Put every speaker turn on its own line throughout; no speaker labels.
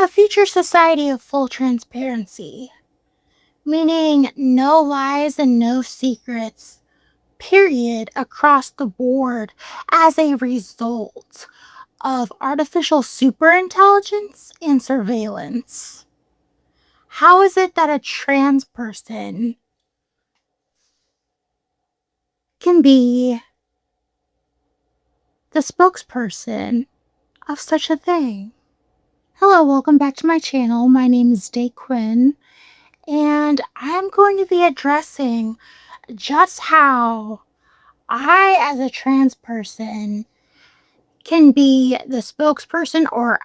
A future society of full transparency, meaning no lies and no secrets, period, across the board as a result of artificial superintelligence and surveillance. How is it that a trans person can be the spokesperson of such a thing? Hello, welcome back to my channel. My name is Day Quinn, and I'm going to be addressing just how I, as a trans person, can be the spokesperson or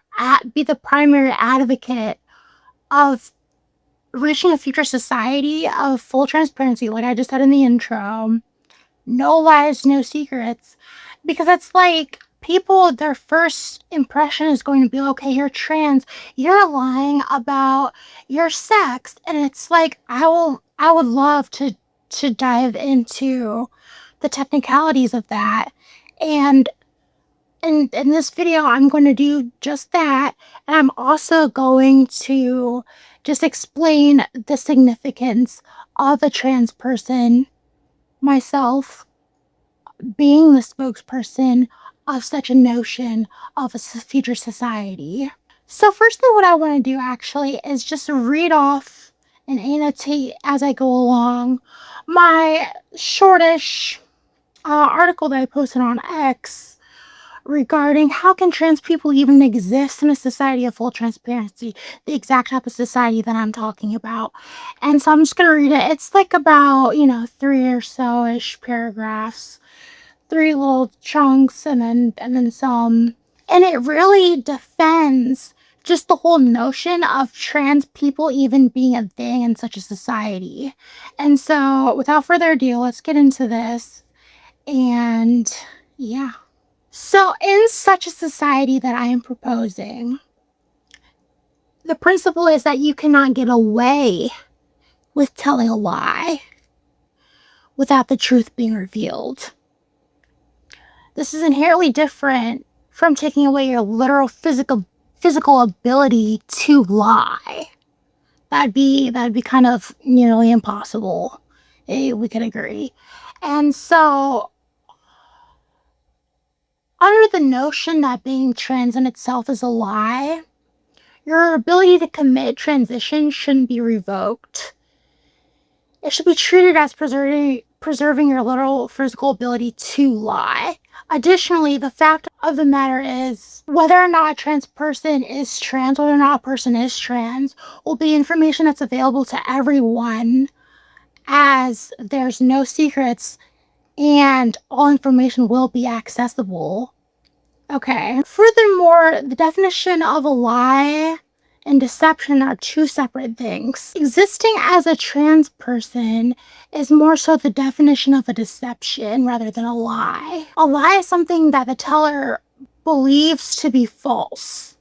be the primary advocate of reaching a future society of full transparency, like I just said in the intro. No lies, no secrets. Because it's like people, their first impression is going to be, okay, you're trans, you're lying about your sex. And it's like, I would love to dive into the technicalities of that. And in this video, I'm going to do just that. And I'm also going to just explain the significance of a trans person, myself, being the spokesperson of such a notion of a future society. So firstly, what I want to do actually is just read off and annotate as I go along my shortish article that I posted on X regarding how can trans people even exist in a society of full transparency, the exact type of society that I'm talking about. And so I'm just going to read it. It's like about, 3 or so-ish paragraphs, 3 little chunks, and then some. And it really defends just the whole notion of trans people even being a thing in such a society. And so without further ado, let's get into this. And yeah. So in such a society that I am proposing, the principle is that you cannot get away with telling a lie without the truth being revealed. This is inherently different from taking away your literal physical ability to lie. That'd be kind of nearly impossible. We could agree. And so, under the notion that being trans in itself is a lie, your ability to commit transition shouldn't be revoked. It should be treated as preserving your literal physical ability to lie. Additionally, the fact of the matter is, whether or not a trans person is trans, whether or not a person is trans, will be information that's available to everyone, as there's no secrets and all information will be accessible. Okay. Furthermore, the definition of a lie and deception are two separate things. Existing as a trans person is more so the definition of a deception rather than a lie. A lie is something that the teller believes to be false.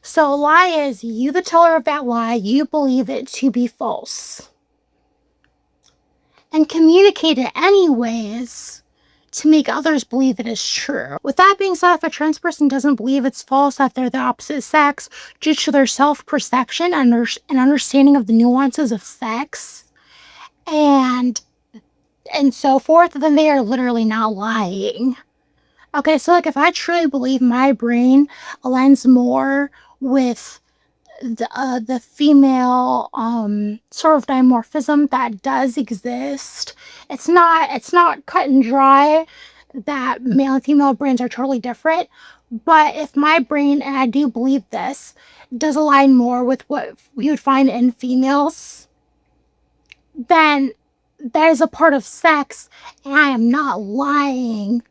So a lie is you, the teller of that lie, you believe it to be false and communicate it anyways to make others believe it is true. With that being said, if a trans person doesn't believe it's false that they're the opposite sex due to their self-perception and understanding of the nuances of sex and so forth, then they are literally not lying. Okay, so like if I truly believe my brain aligns more with the female sort of dimorphism that does exist, it's not cut and dry that male and female brains are totally different. But if my brain, and I do believe this, does align more with what we would find in females, then that is a part of sex, and I am not lying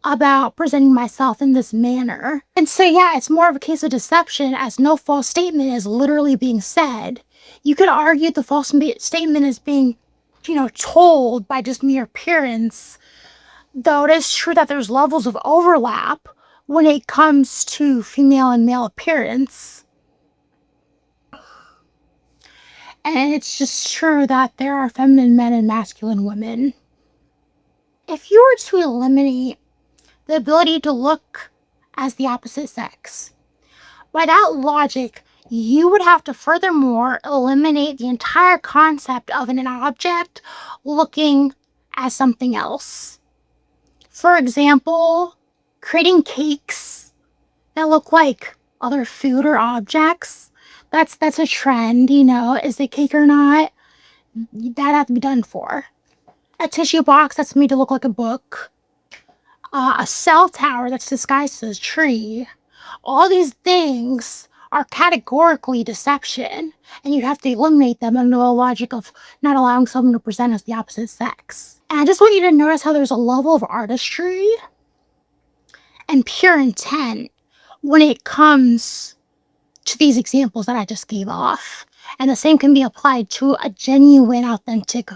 about presenting myself in this manner. And so yeah, it's more of a case of deception, as no false statement is literally being said. You could argue the false statement is being, told by just mere appearance, though it is true that there's levels of overlap when it comes to female and male appearance. And it's just true that there are feminine men and masculine women. If you were to eliminate the ability to look as the opposite sex, by that logic, you would have to furthermore eliminate the entire concept of an object looking as something else. For example, creating cakes that look like other food or objects. That's a trend, is it cake or not? That has to be done for. A tissue box that's made to look like a book. A cell tower that's disguised as a tree. All these things are categorically deception, and you have to eliminate them under the logic of not allowing someone to present as the opposite sex. And I just want you to notice how there's a level of artistry and pure intent when it comes to these examples that I just gave off. And the same can be applied to a genuine, authentic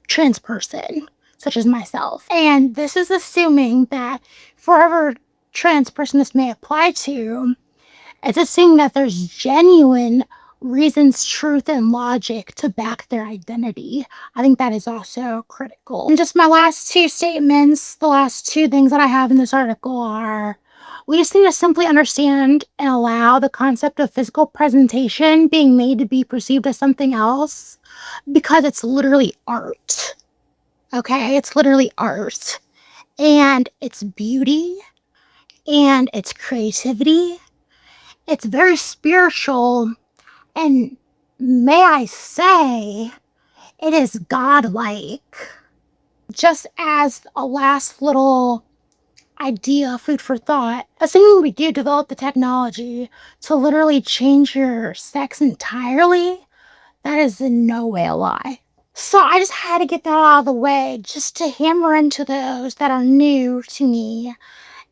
trans person, such as myself. And this is assuming that for whatever trans person this may apply to, it's assuming that there's genuine reasons, truth, and logic to back their identity. I think that is also critical. And just my last two statements, the last two things that I have in this article are, we just need to simply understand and allow the concept of physical presentation being made to be perceived as something else because it's literally art. Okay? It's literally art. And it's beauty. And it's creativity. It's very spiritual. And may I say, it is godlike. Just as a last little idea, food for thought, assuming we do develop the technology to literally change your sex entirely, that is in no way a lie. So I just had to get that out of the way just to hammer into those that are new to me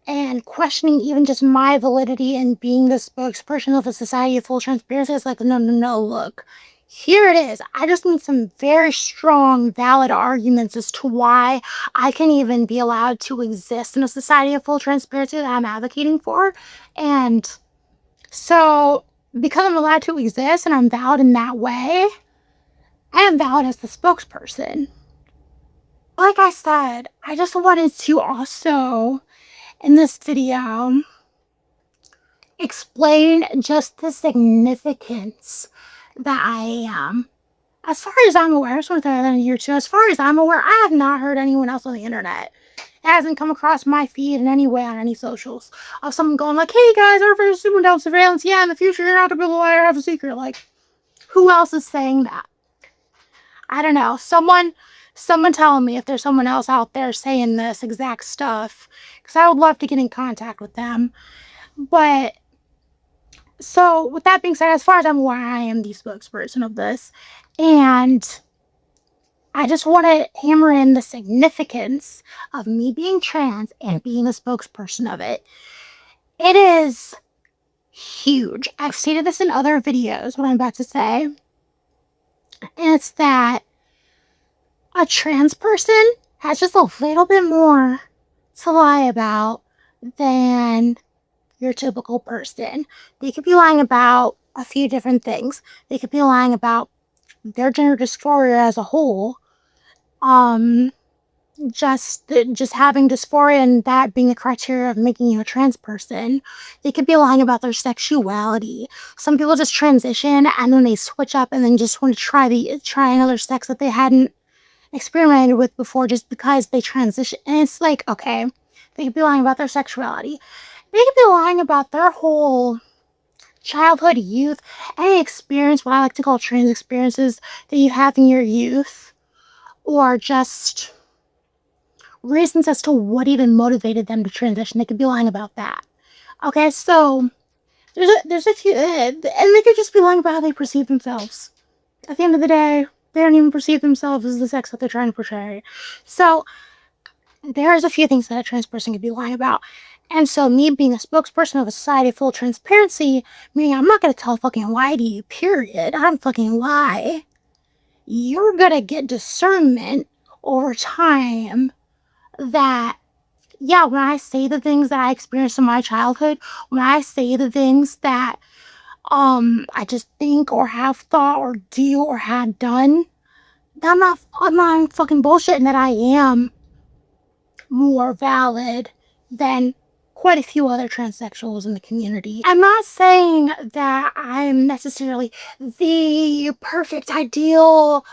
and questioning even just my validity in being the spokesperson of a society of full transparency. It's like, no, look, here it is. I just need some very strong, valid arguments as to why I can even be allowed to exist in a society of full transparency that I'm advocating for. And so, because I'm allowed to exist and I'm valid in that way, I am valid as the spokesperson. Like I said, I just wanted to also, in this video, explain just the significance that I am. As far as I'm aware, I just want to throw that in here too. As far as I'm aware, I have not heard anyone else on the internet. It hasn't come across my feed in any way on any socials of someone going like, hey guys, our first super dope surveillance. Yeah, in the future, you're not to be a liar, have a secret. Like, who else is saying that? I don't know. Someone tell me if there's someone else out there saying this exact stuff, because I would love to get in contact with them. But so with that being said, as far as I'm aware, I am the spokesperson of this, and I just want to hammer in the significance of me being trans and being the spokesperson of it. It is huge. I've stated this in other videos, what I'm about to say, and it's that a trans person has just a little bit more to lie about than your typical person. They could be lying about a few different things. They could be lying about their gender dysphoria as a whole. Just having dysphoria and that being the criteria of making you a trans person. They could be lying about their sexuality. Some people just transition and then they switch up and then just want to try another sex that they hadn't experimented with before just because they transition. And it's like, okay, they could be lying about their sexuality. They could be lying about their whole childhood, youth, any experience, what I like to call trans experiences that you have in your youth, or just reasons as to what even motivated them to transition. They could be lying about that. Okay, so there's a few, and they could just be lying about how they perceive themselves. At the end of the day, they don't even perceive themselves as the sex that they're trying to portray. So there's a few things that a trans person could be lying about. And so me being a spokesperson of a society full of transparency, meaning I'm not going to tell a fucking lie to you, period. I don't fucking lie. You're going to get discernment over time that, yeah, when I say the things that I experienced in my childhood, when I say the things that I just think or have thought or do or had done, I'm not fucking bullshitting that I am more valid than quite a few other transsexuals in the community. I'm not saying that I'm necessarily the perfect ideal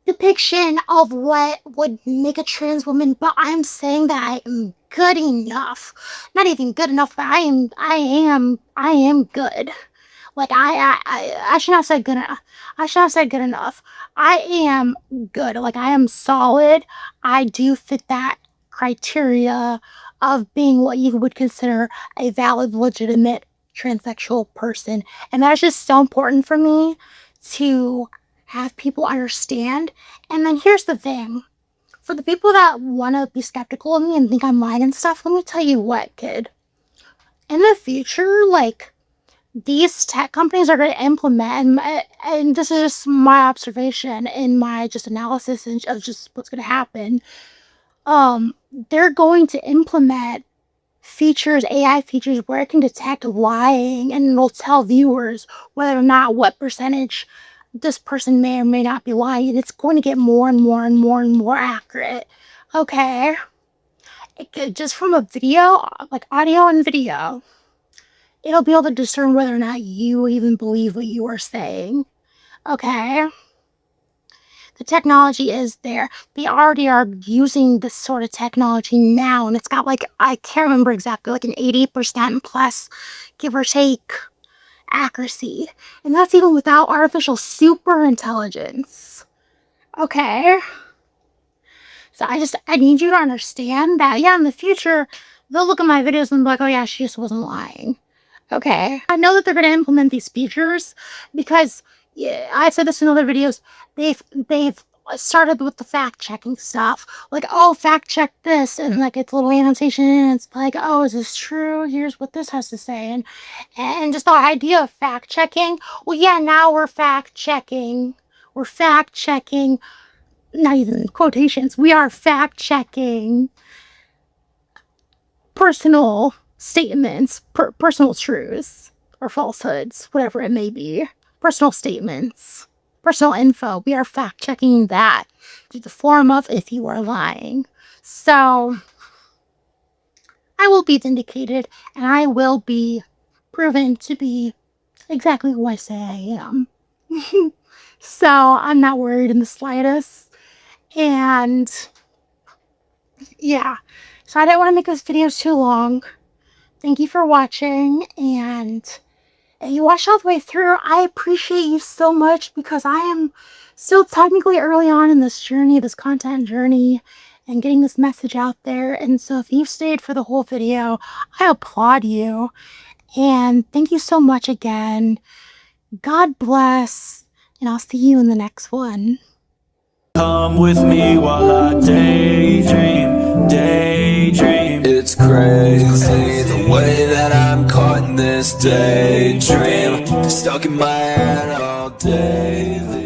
depiction of what would make a trans woman, but I'm saying that I am good enough. Not even good enough, but I am good. Like I should not say good enough. I should not say good enough. I am good. Like I am solid. I do fit that criteria of being what you would consider a valid, legitimate transsexual person. And that's just so important for me to have people understand. And then here's the thing. For the people that want to be skeptical of me and think I'm lying and stuff, let me tell you what, kid. In the future, like, these tech companies are going to implement, and this is just my observation and my just analysis of just what's going to happen. They're going to implement features, AI features, where it can detect lying and it'll tell viewers whether or not what percentage this person may or may not be lying. And it's going to get more and more and more and more accurate. Okay? Just from a video, like audio and video, it'll be able to discern whether or not you even believe what you are saying. Okay? The technology is there. They already are using this sort of technology now, and it's got like, I can't remember exactly, like an 80% plus, give or take, accuracy. And that's even without artificial super intelligence. Okay? So I need you to understand that, yeah, in the future, they'll look at my videos and be like, oh yeah, she just wasn't lying. Okay? I know that they're going to implement these features because, yeah, I've said this in other videos, they've started with the fact-checking stuff. Like, oh, fact-check this, and like it's a little annotation, and it's like, oh, is this true? Here's what this has to say. And just the idea of fact-checking, well, yeah, now we're fact-checking. We're fact-checking, not even quotations, we are fact-checking personal statements, personal truths, or falsehoods, whatever it may be. Personal statements, personal info. We are fact-checking that through the form of if you are lying. So, I will be vindicated, and I will be proven to be exactly who I say I am. So, I'm not worried in the slightest. And, yeah. So, I didn't want to make this video too long. Thank you for watching, and if you watched all the way through, I appreciate you so much because I am still technically early on in this journey, this content journey, and getting this message out there. And so if you've stayed for the whole video, I applaud you. And thank you so much again. God bless, and I'll see you in the next one.
Come with me while I daydream, daydream. It's crazy the way that I'm caught in this daydream, stuck in my head all day.